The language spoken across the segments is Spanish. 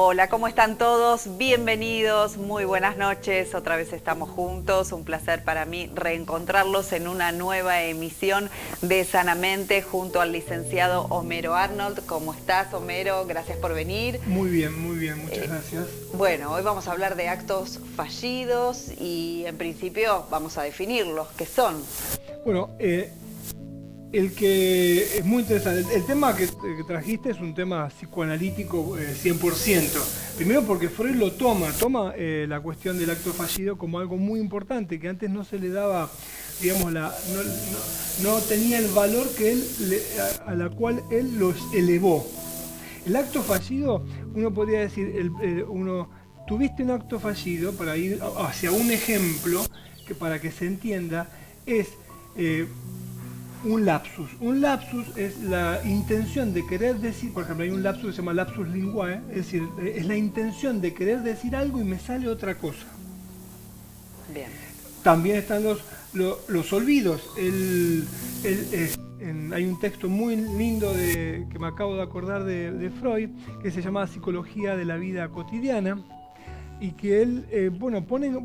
Hola, ¿cómo están todos? Bienvenidos, muy buenas noches. Otra vez estamos juntos. Un placer para mí reencontrarlos en una nueva emisión de Sanamente junto al licenciado Homero Arnold. ¿Cómo estás, Homero? Gracias por venir. Muy bien, muchas gracias. Bueno, hoy vamos a hablar de actos fallidos y en principio vamos a definirlos. ¿Qué son? Bueno, el que es muy interesante, el tema que trajiste es un tema psicoanalítico 100%. Primero porque Freud lo toma la cuestión del acto fallido como algo muy importante, que antes no se le daba, digamos, no tenía el valor que a la cual él los elevó. El acto fallido, uno podría decir, tuviste un acto fallido, para ir hacia un ejemplo, que para que se entienda, es un lapsus. Un lapsus es la intención de querer decir, por ejemplo, hay un lapsus que se llama lapsus linguae, es decir, es la intención de querer decir algo y me sale otra cosa. Bien. También están los olvidos. Hay un texto muy lindo que me acabo de acordar de Freud, que se llama Psicología de la vida cotidiana, y que él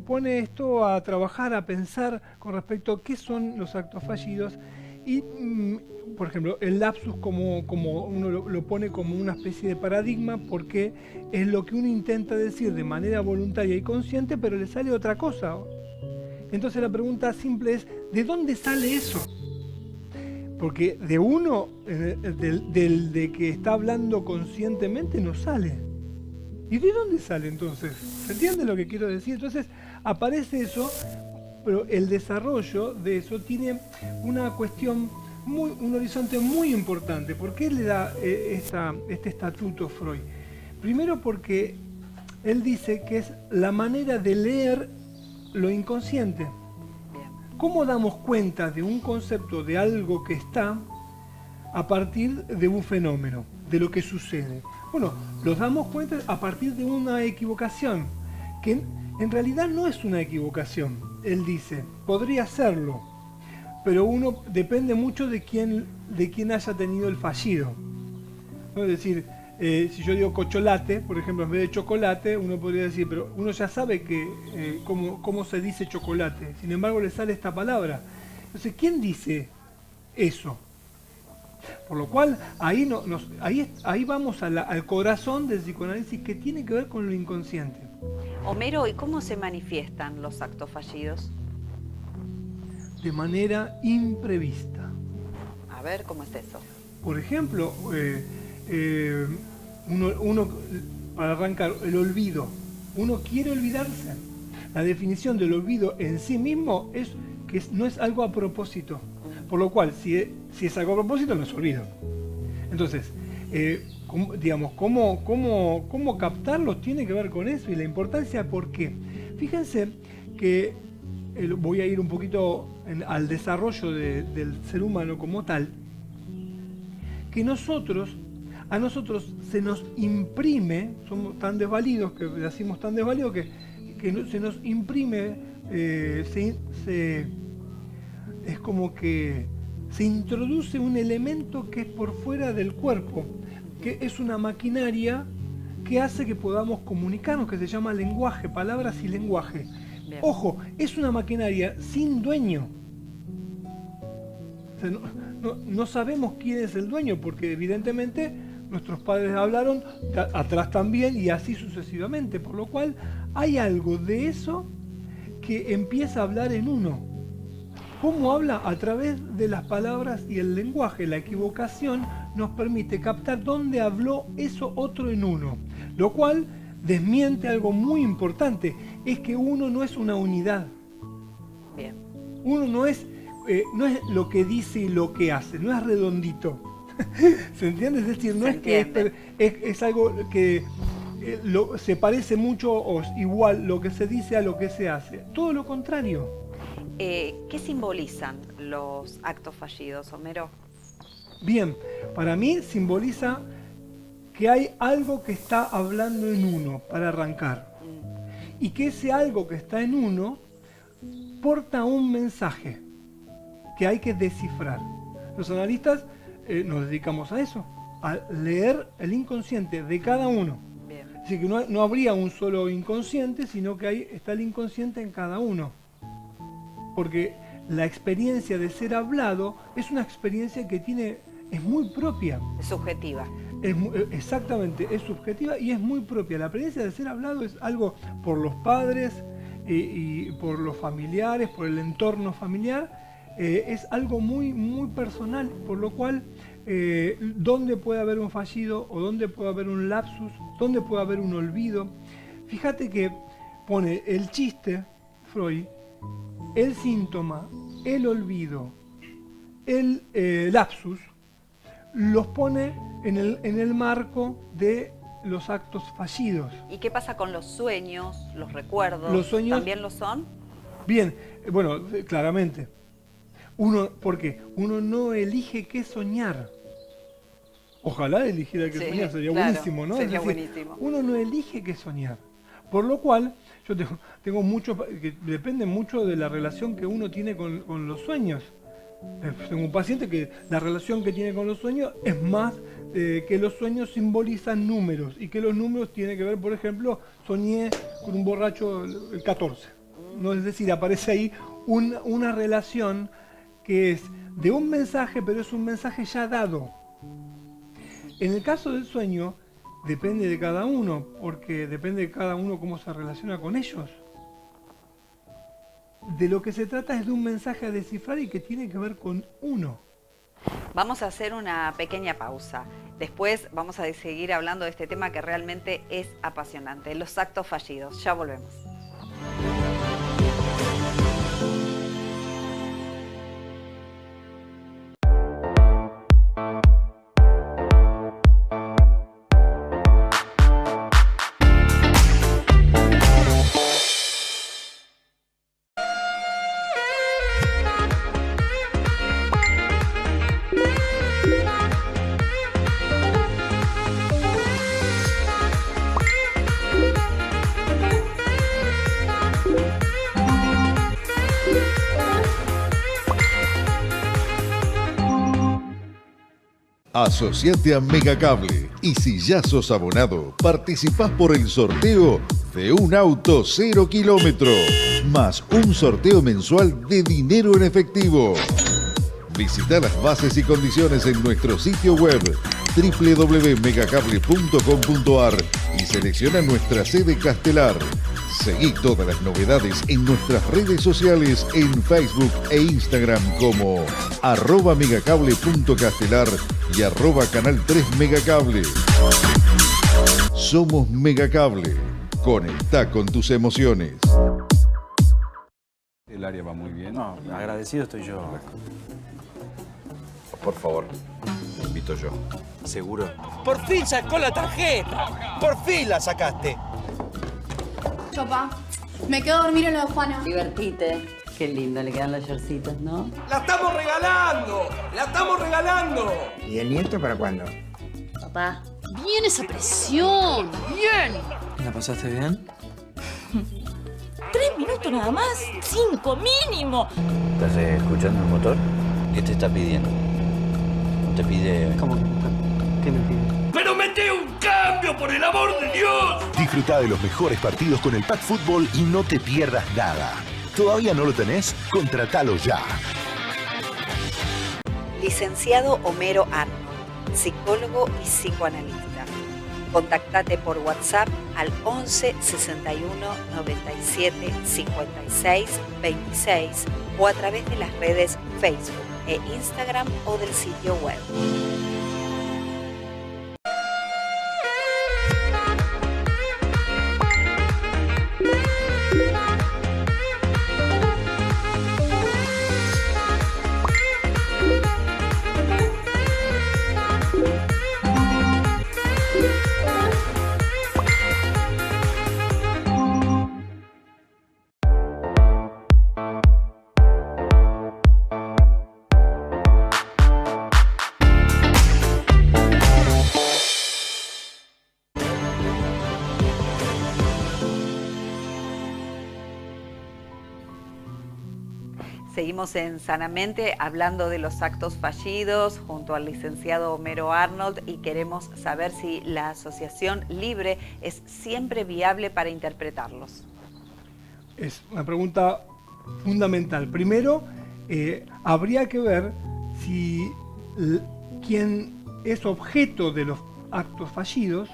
pone esto a trabajar, a pensar con respecto a qué son los actos fallidos. Y, por ejemplo, el lapsus como uno lo pone como una especie de paradigma, porque es lo que uno intenta decir de manera voluntaria y consciente, pero le sale otra cosa. Entonces la pregunta simple es, ¿de dónde sale eso? Porque de uno, de que está hablando conscientemente, no sale. ¿Y de dónde sale entonces? ¿Se entiende lo que quiero decir? Entonces aparece eso, pero el desarrollo de eso tiene una cuestión, un horizonte muy importante. ¿Por qué le da este estatuto Freud? Primero porque él dice que es la manera de leer lo inconsciente. ¿Cómo damos cuenta de un concepto, de algo que está, a partir de un fenómeno, de lo que sucede? Bueno, los damos cuenta a partir de una equivocación, que en realidad no es una equivocación. Él dice, podría serlo, pero uno depende mucho de quién haya tenido el fallido. ¿No? Es decir, si yo digo cocholate, por ejemplo, en vez de chocolate, uno podría decir, pero uno ya sabe cómo se dice chocolate. Sin embargo, le sale esta palabra. Entonces, ¿quién dice eso? Por lo cual, ahí vamos al corazón del psicoanálisis, que tiene que ver con lo inconsciente. Homero, ¿y cómo se manifiestan los actos fallidos? De manera imprevista. A ver, ¿cómo es eso? Por ejemplo, uno, para arrancar, el olvido. Uno quiere olvidarse. La definición del olvido en sí mismo es que no es algo a propósito. Por lo cual, si es algo a propósito, no es olvido. Entonces, cómo captarlos tiene que ver con eso y la importancia. ¿Por qué? Fíjense que voy a ir un poquito al desarrollo del ser humano como tal, que a nosotros se nos imprime, somos tan desvalidos, que decimos tan desvalidos, que se nos imprime, es como que se introduce un elemento que es por fuera del cuerpo, que es una maquinaria que hace que podamos comunicarnos, que se llama lenguaje, palabras y lenguaje. Bien. Ojo, es una maquinaria sin dueño. O sea, no sabemos quién es el dueño, porque evidentemente nuestros padres hablaron, atrás también, y así sucesivamente. Por lo cual hay algo de eso que empieza a hablar en uno. ¿Cómo habla? A través de las palabras y el lenguaje. La equivocación nos permite captar dónde habló eso otro en uno, lo cual desmiente algo muy importante, es que uno no es una unidad. Bien. Uno no es lo que dice y lo que hace, no es redondito. ¿Se entiende? Es decir, no es que es algo que se parece mucho o igual lo que se dice a lo que se hace. Todo lo contrario. ¿Qué simbolizan los actos fallidos, Homero? Bien, para mí simboliza que hay algo que está hablando en uno, para arrancar. Y que ese algo que está en uno porta un mensaje que hay que descifrar. Los analistas nos dedicamos a eso, a leer el inconsciente de cada uno. Bien. Es decir que no habría un solo inconsciente, sino que está el inconsciente en cada uno. Porque la experiencia de ser hablado es una experiencia que es muy propia. Es subjetiva. Exactamente, es subjetiva y es muy propia. La experiencia de ser hablado es algo por los padres y por los familiares, por el entorno familiar. Es algo muy, muy personal, por lo cual dónde puede haber un fallido o dónde puede haber un lapsus, dónde puede haber un olvido. Fíjate que pone el chiste, Freud, el síntoma, el olvido, el lapsus, los pone en el marco de los actos fallidos. ¿Y qué pasa con los sueños, los recuerdos? ¿Los sueños también lo son? Bien, bueno, claramente. Porque uno no elige qué soñar. Ojalá eligiera qué soñar, sería buenísimo, ¿no? Sería buenísimo. Uno no elige qué soñar. Por lo cual, yo tengo mucho, que depende mucho de la relación que uno tiene con los sueños. Tengo un paciente que la relación que tiene con los sueños es más que los sueños simbolizan números y que los números tienen que ver, por ejemplo, soñé con un borracho el 14. ¿No? Es decir, aparece ahí una relación que es de un mensaje, pero es un mensaje ya dado. En el caso del sueño, depende de cada uno, porque depende de cada uno cómo se relaciona con ellos. De lo que se trata es de un mensaje a descifrar y que tiene que ver con uno. Vamos a hacer una pequeña pausa. Después vamos a seguir hablando de este tema que realmente es apasionante, los actos fallidos. Ya volvemos. Asociate a Megacable y si ya sos abonado, participás por el sorteo de un auto 0 kilómetro, más un sorteo mensual de dinero en efectivo. Visita las bases y condiciones en nuestro sitio web www.megacable.com.ar y selecciona nuestra sede Castelar. Seguí todas las novedades en nuestras redes sociales en Facebook e Instagram como @megacable.castelar y @canal3 Megacable. Somos Megacable. Conectá con tus emociones. El área va muy bien. No, agradecido estoy yo. Por favor, te invito yo. ¿Seguro? ¡Por fin sacó la tarjeta! ¡Por fin la sacaste! Papá, me quedo a dormir en lo de Juana. Divertite. Qué lindo le quedan los shortcitos, ¿no? ¡La estamos regalando! ¡La estamos regalando! ¿Y el nieto para cuándo? Papá. Bien esa presión, bien. ¿La pasaste bien? 3 minutos nada más, 5 mínimo. ¿Estás escuchando el motor? ¿Qué te está pidiendo? No te pide... ¿Cómo? ¿Qué me pide? ¡Pero mete un cambio, por el amor de Dios! Disfruta de los mejores partidos con el Pack Fútbol y no te pierdas nada. ¿Todavía no lo tenés? Contratalo ya. Licenciado Homero Arnold, psicólogo y psicoanalista. Contactate por WhatsApp al 11 61 97 56 26 o a través de las redes Facebook e Instagram o del sitio web. Seguimos en Sanamente hablando de los actos fallidos junto al licenciado Homero Arnold y queremos saber si la asociación libre es siempre viable para interpretarlos. Es una pregunta fundamental. Primero, habría que ver si quien es objeto de los actos fallidos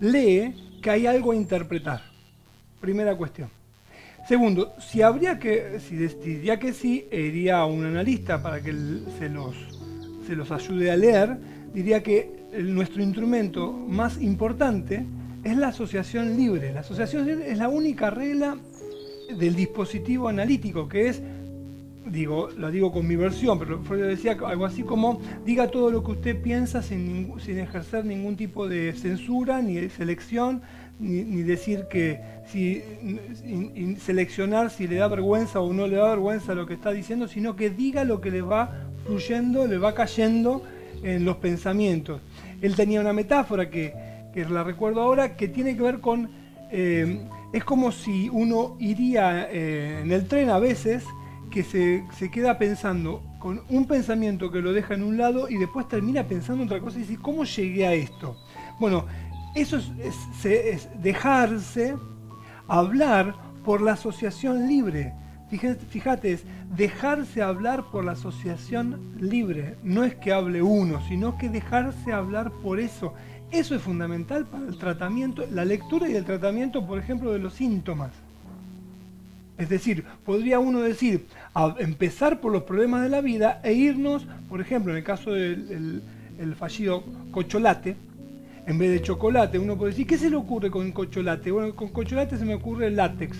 lee que hay algo a interpretar. Primera cuestión. Segundo, si diría que sí, iría a un analista para que se los ayude a leer, diría que nuestro instrumento más importante es la asociación libre. La asociación libre es la única regla del dispositivo analítico, que es, la digo con mi versión, pero Freud decía algo así como, diga todo lo que usted piensa sin ejercer ningún tipo de censura, ni de selección, ni decir que seleccionar si le da vergüenza o no le da vergüenza lo que está diciendo, sino que diga lo que le va fluyendo, le va cayendo en los pensamientos. Él tenía una metáfora que la recuerdo ahora, que tiene que ver con, es como si uno iría en el tren a veces, que se queda pensando con un pensamiento que lo deja en un lado y después termina pensando otra cosa y dice, ¿cómo llegué a esto? Bueno, eso es dejarse hablar por la asociación libre. Fíjate, es dejarse hablar por la asociación libre. No es que hable uno, sino que dejarse hablar por eso. Eso es fundamental para el tratamiento, la lectura y el tratamiento, por ejemplo, de los síntomas. Es decir, podría uno decir, empezar por los problemas de la vida e irnos, por ejemplo, en el caso del fallido Cocholate, en vez de chocolate, uno puede decir, ¿qué se le ocurre con Cocholate? Bueno, con Cocholate se me ocurre látex.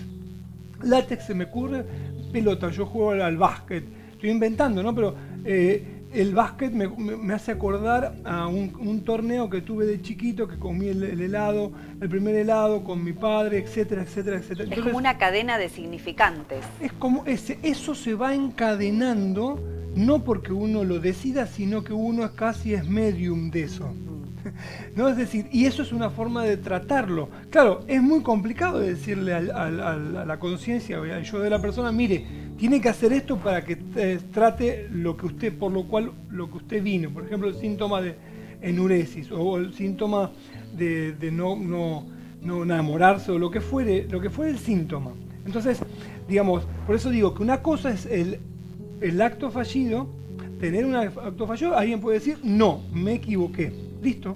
Látex se me ocurre pelota, yo juego al básquet. Estoy inventando, ¿no? Pero el básquet me hace acordar a un torneo que tuve de chiquito, que comí el helado, el primer helado con mi padre, etcétera, etcétera, etcétera. Entonces, es como una cadena de significantes. Es como eso se va encadenando, no porque uno lo decida, sino que uno casi es medium de eso. ¿No? Es decir, y eso es una forma de tratarlo. Claro, es muy complicado decirle a la conciencia, al yo de la persona, mire, tiene que hacer esto para que trate lo que usted vino. Por ejemplo, el síntoma de enuresis o el síntoma de no enamorarse o lo que fuere el síntoma. Entonces, digamos, por eso digo que una cosa es el acto fallido, tener un acto fallido, alguien puede decir, no, me equivoqué. Listo,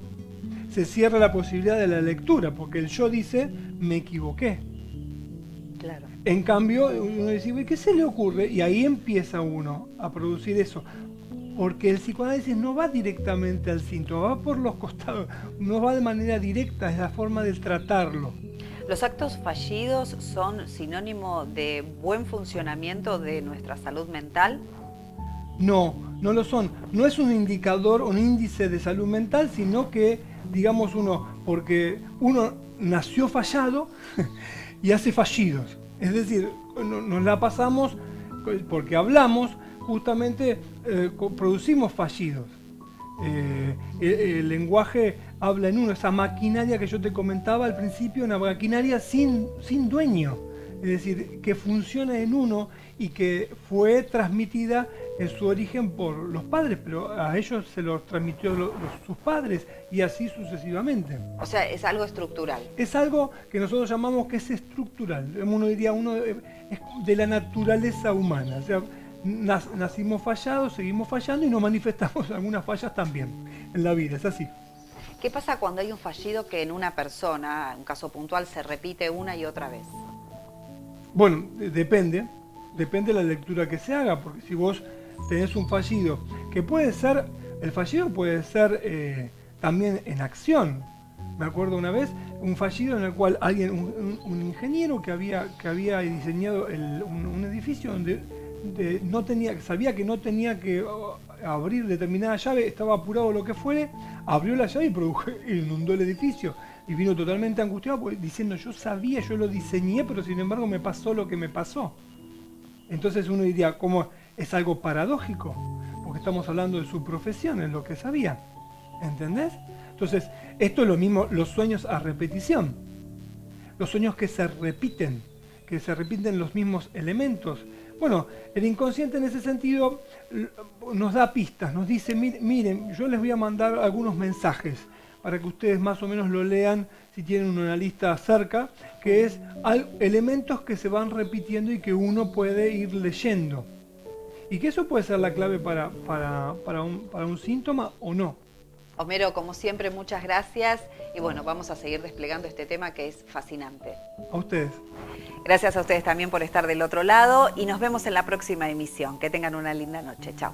se cierra la posibilidad de la lectura, porque el yo dice, me equivoqué. Claro. En cambio, uno dice, ¿qué se le ocurre? Y ahí empieza uno a producir eso. Porque el psicoanálisis no va directamente al síntoma, va por los costados, no va de manera directa, es la forma de tratarlo. ¿Los actos fallidos son sinónimo de buen funcionamiento de nuestra salud mental? No, no lo son. No es un indicador, un índice de salud mental, sino que, digamos, porque uno nació fallado y hace fallidos. Es decir, nos la pasamos, porque hablamos, justamente producimos fallidos. El lenguaje habla en uno, esa maquinaria que yo te comentaba al principio, una maquinaria sin dueño. Es decir, que funciona en uno y que fue transmitida en su origen por los padres, pero a ellos se los transmitió sus padres y así sucesivamente. O sea, es algo estructural. Es algo que nosotros llamamos que es estructural. Uno diría, es de la naturaleza humana. O sea, nacimos fallados, seguimos fallando y nos manifestamos algunas fallas también en la vida, es así. ¿Qué pasa cuando hay un fallido que en una persona, en un caso puntual, se repite una y otra vez? Bueno, depende de la lectura que se haga, porque si vos tenés un fallido, que el fallido puede ser también en acción. Me acuerdo una vez, un fallido en el cual un ingeniero que había diseñado un edificio donde sabía que no tenía que abrir determinada llave, estaba apurado o lo que fuere, abrió la llave y inundó el edificio. Y vino totalmente angustiado diciendo, yo lo diseñé, pero sin embargo me pasó lo que me pasó. Entonces uno diría, ¿cómo es algo paradójico? Porque estamos hablando de su profesión, es lo que sabía. ¿Entendés? Entonces, esto es lo mismo, los sueños a repetición. Los sueños que se repiten los mismos elementos. Bueno, el inconsciente en ese sentido nos da pistas, nos dice, miren, yo les voy a mandar algunos mensajes para que ustedes más o menos lo lean si tienen una lista cerca, que es elementos que se van repitiendo y que uno puede ir leyendo. Y que eso puede ser la clave para un síntoma o no. Homero, como siempre, muchas gracias. Y bueno, vamos a seguir desplegando este tema que es fascinante. A ustedes. Gracias a ustedes también por estar del otro lado y nos vemos en la próxima emisión. Que tengan una linda noche. Chao.